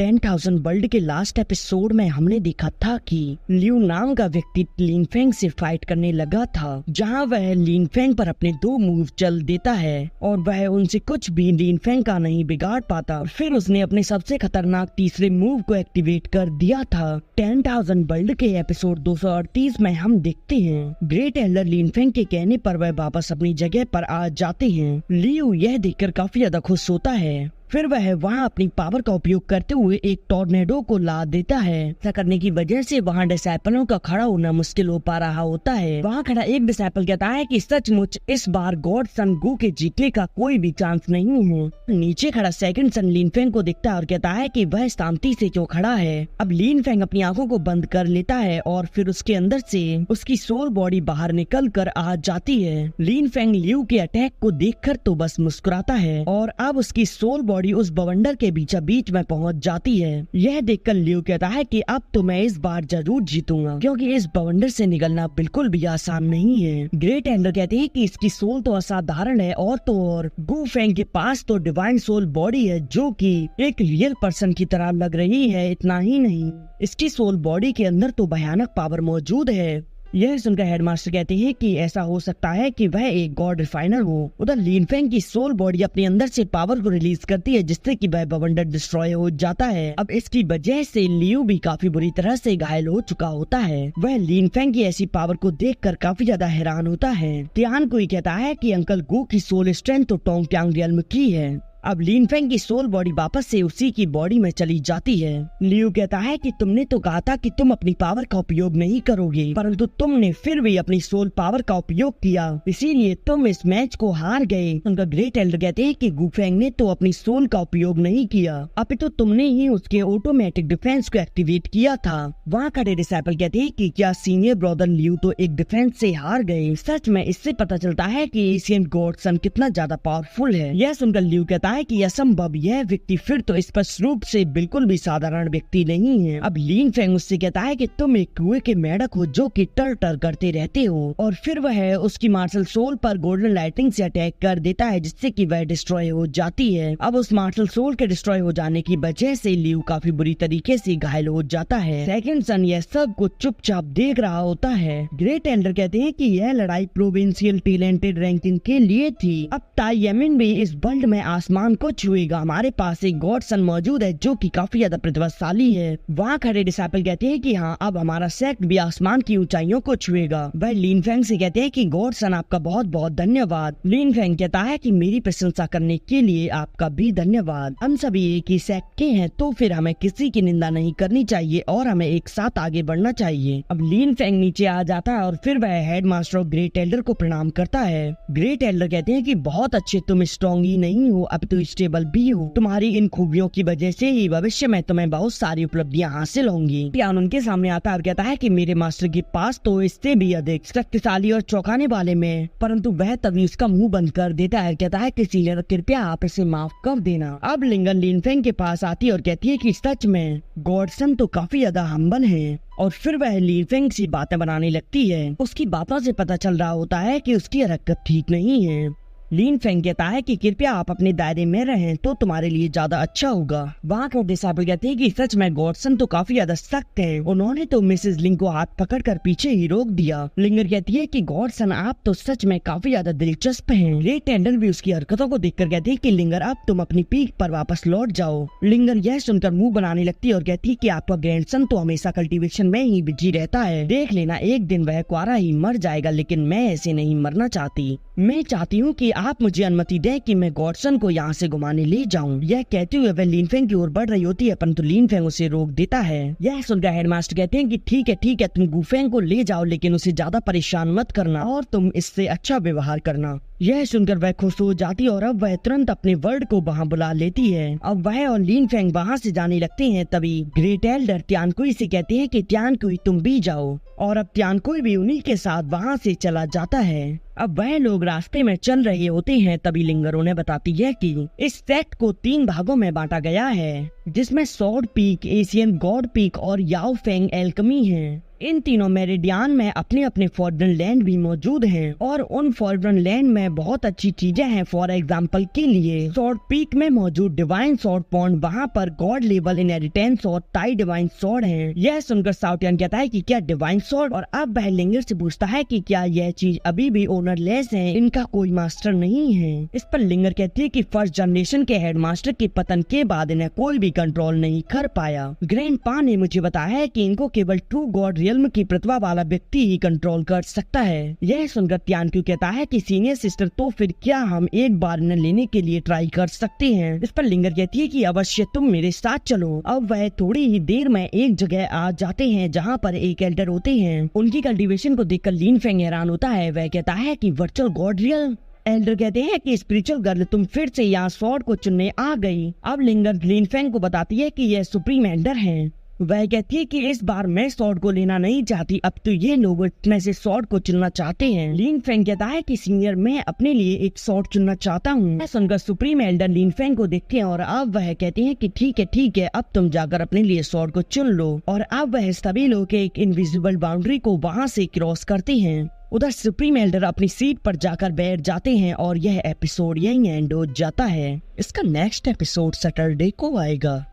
10,000 world के last episode में हमने देखा था कि लियू नाम का व्यक्ति लिन फेंग से फाइट करने लगा था, जहां वह लिन फेंग पर अपने 2 मूव चल देता है और वह उनसे कुछ भी लिन फेंग का नहीं बिगाड़ पाता। फिर उसने अपने सबसे खतरनाक तीसरे मूव को एक्टिवेट कर दिया था। 10,000 वर्ल्ड के एपिसोड 238 में हम देखते हैं ग्रेट एल्डर लिन फेंग के कहने पर वह वापस अपनी जगह पर आ जाते हैं। लियू यह देखकर काफी ज्यादा खुश होता है। फिर वह वहां अपनी पावर का उपयोग करते हुए एक टॉर्नेडो को ला देता है। ऐसा करने की वजह से वहां डिसाइपलों का खड़ा होना मुश्किल हो पा रहा होता है। वहां खड़ा एक डिसाइपल कहता है कि सचमुच इस बार गॉड सन गो के जीतने का कोई भी चांस नहीं है। नीचे खड़ा सेकंड सन लिन फेंग को देखता है और कहता है कि वह शांति से क्यों खड़ा है। अब लिन फेंग अपनी आंखों को बंद कर लेता है और फिर उसके अंदर से उसकी सोल बॉडी बाहर निकल कर आ जाती है। लिन फेंग लियू के अटैक को देखकर तो बस मुस्कुराता है और अब उसकी सोल बॉडी उस बवंडर के बीच में पहुंच जाती है। यह देखकर लियू कहता है कि अब तो मैं इस बार जरूर जीतूंगा, क्योंकि इस बवंडर से निकलना बिल्कुल भी आसान नहीं है। ग्रेट एल्डर कहते हैं कि इसकी सोल तो असाधारण है और तो और गू फेंग के पास तो डिवाइन सोल बॉडी है जो कि एक रियल पर्सन की तरह लग रही है। इतना ही नहीं, इसकी सोल बॉडी के अंदर तो भयानक पावर मौजूद है। यह सुनकर हेडमास्टर कहते हैं कि ऐसा हो सकता है कि वह एक गॉड रिफाइनर हो। उधर लिन फेंग की सोल बॉडी अपने अंदर से पावर को रिलीज करती है, जिससे कि वह बवंडर डिस्ट्रॉय हो जाता है। अब इसकी वजह से लियू भी काफी बुरी तरह से घायल हो चुका होता है। वह लिन फेंग की ऐसी पावर को देखकर काफी ज्यादा हैरान होता है। टियान कोई कहता है कि अंकल गो की सोल स्ट्रेंथ तो टोंग ट्यांग रियल्म की है। अब लिन फेंग की सोल बॉडी वापस से उसी की बॉडी में चली जाती है। लियू कहता है कि तुमने तो कहा था कि तुम अपनी पावर का उपयोग नहीं करोगे, परंतु तुमने फिर भी अपनी सोल पावर का उपयोग किया, इसीलिए तुम इस मैच को हार गए। उनका ग्रेट एल्डर कहते हैं कि गू फेंग ने तो अपनी सोल का उपयोग नहीं किया, अपितु तुमने ही उसके ऑटोमेटिक डिफेंस को एक्टिवेट किया था। वहाँ खड़े डिसाइपल कहते हैं कि क्या सीनियर ब्रदर लियू तो एक डिफेंस से हार गए। सच में इससे पता चलता है कि एशियन गॉड सन कितना ज्यादा पावरफुल है। यह सुनकर लियू कहता है कि असंभव, यह व्यक्ति फिर तो स्पष्ट रूप से बिल्कुल भी साधारण व्यक्ति नहीं है। अब लिन फेंग उससे कहता है कि तुम एक कुएं के मेढक हो जो कि टर टर करते रहते हो, और फिर वह उसकी मार्शल सोल पर गोल्डन लाइटिंग से अटैक कर देता है, जिससे कि वह डिस्ट्रॉय हो जाती है। अब उस मार्शल सोल के डिस्ट्रॉय हो जाने की वजह से लियू काफी बुरी तरीके से घायल हो जाता है। सेकंड सन यह सब कुछ चुपचाप देख रहा होता है। ग्रेट एल्डर कहते हैं कि यह लड़ाई प्रोविंशियल टैलेंटेड रैंकिंग के लिए थी। अब ताई यमिन भी इस वर्ल्ड में आसमान को छुएगा। हमारे पास एक गॉड सन मौजूद है जो कि काफी ज्यादा प्रतिभाशाली है। वहाँ खड़े डिसाइपल कहते हैं कि हाँ, अब हमारा सेक्ट भी आसमान की ऊंचाइयों को छुएगा। वह लिन फेंग से कहते हैं कि गॉड सन आपका बहुत बहुत धन्यवाद। लिन फेंग कहता है कि मेरी प्रशंसा करने के लिए आपका भी धन्यवाद। हम सभी एक ही सेक्ट के हैं, तो फिर हमें किसी की निंदा नहीं करनी चाहिए और हमें एक साथ आगे बढ़ना चाहिए। अब लिन फेंग नीचे आ जाता है और फिर वह head master of great Elder को प्रणाम करता है। ग्रेट एल्डर कहते हैं कि बहुत अच्छे, तुम स्ट्रॉन्ग ही नहीं हो, अब तो स्टेबल भी हो। तुम्हारी इन खूबियों की वजह से ही भविष्य में तुम्हें बहुत सारी उपलब्धियां हासिल होंगी। टियान उनके सामने आता है और कहता है कि मेरे मास्टर के पास तो इससे भी अधिक शक्तिशाली और चौंकाने वाले में, परंतु वह तभी उसका मुंह बंद कर देता है। कहता है कि सीनियर, कृपया आप इसे माफ कर देना। अब लिंगन लिन फेंग के पास आती है और कहती है कि सच में गॉडसन तो काफी ज्यादा हम्बल है, और फिर वह लिन फेंग से बातें बनाने लगती है। उसकी बातों से पता चल रहा होता है कि उसकी हरकत ठीक नहीं है। लिन फेंग कहता है कि कृपया आप अपने दायरे में रहें तो तुम्हारे लिए ज्यादा अच्छा होगा। वहाँ के डिसाइपल कहते हैं कि सच में गॉडसन तो काफी ज्यादा सख्त है, उन्होंने तो मिसेस लिंग को हाथ पकड़कर पीछे ही रोक दिया। लिंगर कहती है कि गॉडसन आप तो सच में काफी ज्यादा दिलचस्प हैं। ग्रेट एल्डर भी उसकी हरकतों को देखकर कहती है कि लिंगर, अब तुम अपनी पीक पर वापस लौट जाओ। लिंगर यह सुनकर मुंह बनाने लगती है और कहती है कि आपका ग्रैंडसन तो हमेशा कल्टीवेशन में ही बिजी रहता है, देख लेना एक दिन वह कुआरा ही मर जाएगा, लेकिन मैं ऐसे नहीं मरना चाहती। मैं चाहती हूँ कि आप मुझे अनुमति दें कि मैं गॉडसन को यहाँ से घुमाने ले जाऊँ। यह कहते हुए वह लिन फेंग की ओर बढ़ रही होती है, परंतु लिन फेंग उसे रोक देता है। यह सुनकर हेडमास्टर कहते हैं कि ठीक है, तुम गू फेंग को ले जाओ, लेकिन उसे ज्यादा परेशान मत करना और तुम इससे अच्छा व्यवहार करना। यह सुनकर वह खुश हो जाती है और अब वह तुरंत अपने वर्ड को वहाँ बुला लेती है। अब वह और लिन फेंग वहाँ से जाने लगते हैं। तभी ग्रेट एल्डर टियानकुई से कहते हैं कि टियानकुई तुम भी जाओ, और अब टियानकुई भी उन्हीं के साथ वहाँ से चला जाता है। अब वह लोग रास्ते में चल रहे होते हैं। तभी लिंगर उन्हें बताती है कि इस सेक्ट को 3 भागों में बांटा गया है। जिसमें sword peak, Asian God peak और याओ फेंग एल्केमी है। इन तीनों मेरिडियन में अपने अपने फॉरबिडन लैंड भी मौजूद हैं और उन फॉरबिडन लैंड में बहुत अच्छी चीजें हैं। फॉर एग्जांपल के लिए सॉर्ड पीक में मौजूद डिवाइन सॉर्ड पॉन्ड, वहाँ पर गॉड लेवल इनहेरिटेंस और टाई डिवाइन सॉर्ड हैं। यह सुनकर साउटियन कहता है कि क्या डिवाइन सॉर्ड, और अब वह लिंगर से पूछता है कि क्या यह चीज अभी भी ओनरलेस है, इनका कोई मास्टर नहीं है। इस पर लिंगर कहती है कि फर्स्ट जनरेशन के हेडमास्टर के पतन के बाद इन्हें कोई भी कंट्रोल नहीं कर पाया। ग्रैंडपा ने मुझे बताया है कि इनको केवल ट्रू गॉड रियल्म की प्रतिभा वाला व्यक्ति ही कंट्रोल कर सकता है। यह सुनकर त्यानक्यू कहता है कि सीनियर सिस्टर, तो फिर क्या हम एक बार इन्हें लेने के लिए ट्राई कर सकते हैं। इस पर लिंगर कहती है कि अवश्य, तुम मेरे साथ चलो। अब वह थोड़ी ही देर में एक जगह आ जाते हैं जहाँ पर एक एल्डर होते हैं। उनकी कल्टीवेशन को देखकर लिन फेंग हैरान होता है। वह कहता है कि वर्चुअल गॉड रियल। एल्डर कहते हैं कि स्पिरिचुअल गर्ल, तुम फिर से यहाँ स्वॉर्ड को चुनने आ गई। अब लिंगर लिन फेंग को बताती है कि यह सुप्रीम एल्डर है। वह कहती है कि इस बार मैं स्वॉर्ड को लेना नहीं चाहती, अब तो ये लोग इसमें से स्वॉर्ड को चुनना चाहते हैं। लिन फेंग कहता है कि सीनियर, मैं अपने लिए एक स्वॉर्ड चुनना चाहता हूँ। सुनकर सुप्रीम एल्डर लिन फेंग को देखते हैं और अब वह कहते हैं कि ठीक है, अब तुम जाकर अपने लिए स्वॉर्ड को चुन लो। और अब वह सभी लोग एक इनविजिबल बाउंड्री को वहाँ से क्रॉस करते हैं। उधर सुप्रीम एल्डर अपनी सीट पर जाकर बैठ जाते हैं और यह एपिसोड यहीं एंड हो जाता है। इसका नेक्स्ट एपिसोड सैटरडे को आएगा।